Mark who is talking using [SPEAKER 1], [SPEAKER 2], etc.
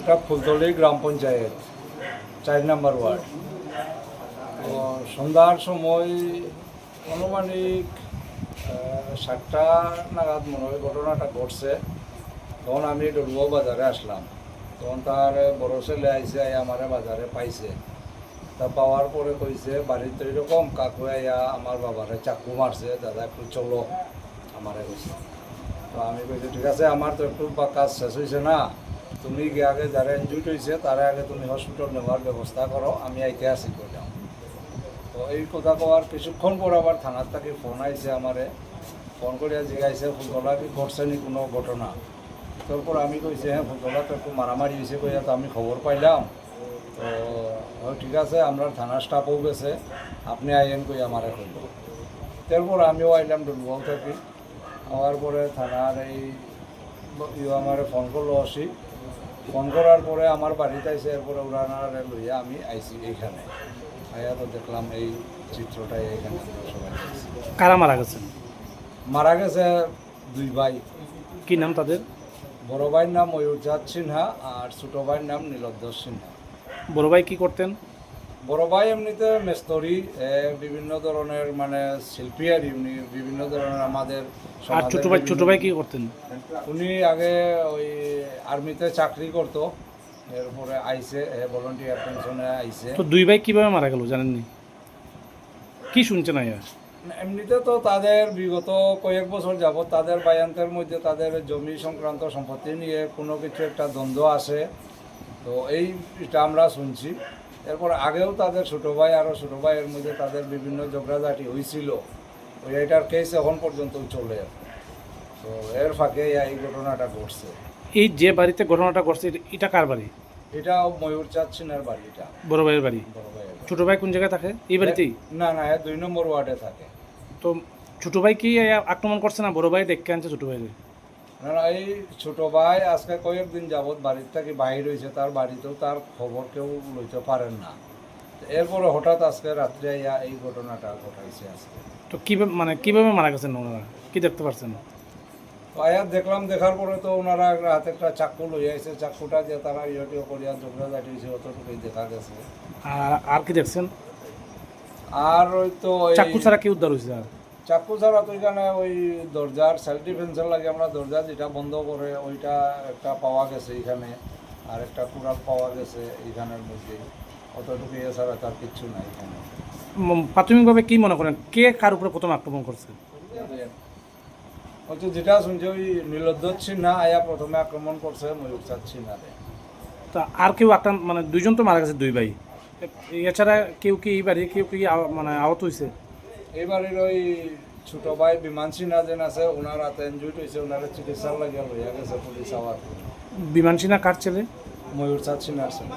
[SPEAKER 1] এটা ফুলতলি গ্রাম পঞ্চায়েত 4 নম্বর ওয়ার্ড। তো সন্ধ্যার সময় আনুমানিক 7টা নাগাদ মনে হয় ঘটনাটা ঘটছে। তখন আমি ডলুয়া বাজারে আসলাম। তখন তার বড় ছেলে আইসে আমারে বাজারে পাইছে। তা পাওয়ার পরে কইছে বাড়িতে এরকম কাকু আইয়া আমার বাবারে চাকু মারছে, দাদা একটু চলো আমারে কইছে। তো আমি কইছি ঠিক আছে, আমার তো একটু কাজ শেষ হয়েছে না, তুমি গিয়ে আগে যারা ইনজুর্ড হয়েছে তারা আগে তুমি হসপিটাল নেওয়ার ব্যবস্থা করো, আমি আইতে আসি কইলাম। তো এই কথা কওয়ার কিছুক্ষণ পর আবার থানার থেকে ফোন আইছে আমারে, ফোন করিয়া জিজ্ঞাসা ফুলতলা কি ঘটছে নি কোনো ঘটনা। তারপর আমি কইছি হ্যাঁ ফুলতলা তো একটু মারামারি হয়েছে কইয়া, তো আমি খবর পাইলাম। তো ঠিক আছে, আমরা থানার স্টাফও গেছে, আপনি আইন কই আমারে কইল। তারপর আমিও আইলাম ডুলবল থাকি। হওয়ার পরে থানার এই আমারে ফোন করলো আসি। ফোন করার পরে আমার বাড়িতে আইসে, এরপরে উড়ানারে লইয়া আমি আইসি এইখানে। আইয়া তো দেখলাম এই চিত্রটাই এখানে সবাই দেখছি।
[SPEAKER 2] কারা মারা গেছে?
[SPEAKER 1] মারা গেছে 2 ভাই।
[SPEAKER 2] কি নাম তাদের?
[SPEAKER 1] বড় ভাইয়ের নাম ময়ূরচাঁদ সিনহা আর ছোটো ভাইয়ের নাম নীলধ্বজ সিনহা।
[SPEAKER 2] বড় ভাই কি করতেন?
[SPEAKER 1] বড় ভাই এমনিতে মেস্তরি, বিভিন্ন ধরনের মানে শিল্পী আর উনি বিভিন্ন ধরনের আমাদের
[SPEAKER 2] আর ছোট ভাই কি করতেন?
[SPEAKER 1] উনি আগে ওই আর্মিতে চাকরি করতো, এরপরে আইসে ভলান্টিয়ার পেনশনে আইসে।
[SPEAKER 2] তো 2 ভাই কিভাবে মারা গেল জানেননি? কি শুনছেন আয়া?
[SPEAKER 1] এমনিতে তো তাদের বিগত কয়েক বছর যাবৎ তাদের বায়ান্তের মধ্যে তাদের জমি সংক্রান্ত সম্পত্তি নিয়ে কোনো কিছু একটা দ্বন্দ্ব আসে। তো এইটা আমরা শুনছি। এরপর আগেও তাদের ছোটো ভাই আরও ছোটো ভাইয়ের মধ্যে তাদের বিভিন্ন ঝগড়াঝাটি হয়েছিল, ওই এটার কেস এখন পর্যন্ত চলে। তো এর ফাঁকে এই ঘটনাটা ঘটছে।
[SPEAKER 2] এই যে বাড়িতে ঘটনাটা ঘটছে এটা কার বাড়ি?
[SPEAKER 1] এটা ময়ূরচাঁদ সিনহার বাড়ি। এটা
[SPEAKER 2] বড় ভাইয়ের বাড়ি।
[SPEAKER 1] বড় ভাইয়ের বাড়ি।
[SPEAKER 2] ছোট ভাই কোন জায়গায় থাকে? এই বাড়িতেই?
[SPEAKER 1] না না, 2 নম্বর ওয়ার্ডে থাকে।
[SPEAKER 2] তো ছোট ভাই কি আক্রমণ করছে না বড় ভাই দেখে আনছে ছোট ভাইকে?
[SPEAKER 1] না না, এই ছোটো ভাই আজকে কয়েকদিন যাবৎ বাড়ির থেকে বাইরে হয়েছে, তার বাড়িতেও তার খবর কেউ লইতে পারেন না। এরপরে হঠাৎ আজকে রাত্রে এই ঘটনাটা ঘটাইছে আজকে।
[SPEAKER 2] তো কিভাবে মারা গেছেন ওনারা? কি দেখতে পাচ্ছেন?
[SPEAKER 1] আয়াত দেখলাম, দেখার পরে তো ওনারা হাতে একটা চাকু লই আইছে, চাকুটা দিয়ে তারা ইয়েটিও করিয়া ঝগড়া ঝাঁটিয়েছে, অতটুকুই দেখা গেছে।
[SPEAKER 2] আর কি দেখছেন?
[SPEAKER 1] আর ওই তো
[SPEAKER 2] চাকু ছাড়া কি উদ্ধার হয়েছে? আর
[SPEAKER 1] চাকু ছাড়া তো এখানে ওই দরজার সেলফ ডিফেন্সের লাগে আমরা দরজা যেটা বন্ধ করে ওইটা একটা পাওয়া গেছে এখানে, আর একটা কুড়াল পাওয়া গেছে এইখানের মধ্যে। অতটুকু এছাড়া তার কিচ্ছু নাই এখানে।
[SPEAKER 2] প্রাথমিকভাবে কি মনে করেন কে কার উপরে প্রথম আক্রমণ করছে?
[SPEAKER 1] হচ্ছে যেটা শুনছি ওই নীলধ্বজ সিনহা আয়া প্রথমে আক্রমণ করছে ময়ূরচাঁদ সিনহারে।
[SPEAKER 2] তা আর কেউ মানে 2 জন তো মারা গেছে 2 ভাই, এছাড়া কেউ কি এই বাড়ি কেউ কি আহত হয়েছে?
[SPEAKER 1] এই বাড়ির ওই ছোট ভাই বিমান সিনহা যেন আছে, ওনার হাতে ইনজুরি হয়েছে, ওনার চিকিৎসার লাগিয়া লইয়া গেছে পুলিশ আবার।
[SPEAKER 2] বিমান সিনহা কার ছেলে?
[SPEAKER 1] ময়ূরচাঁদ সিনহার ছেলে।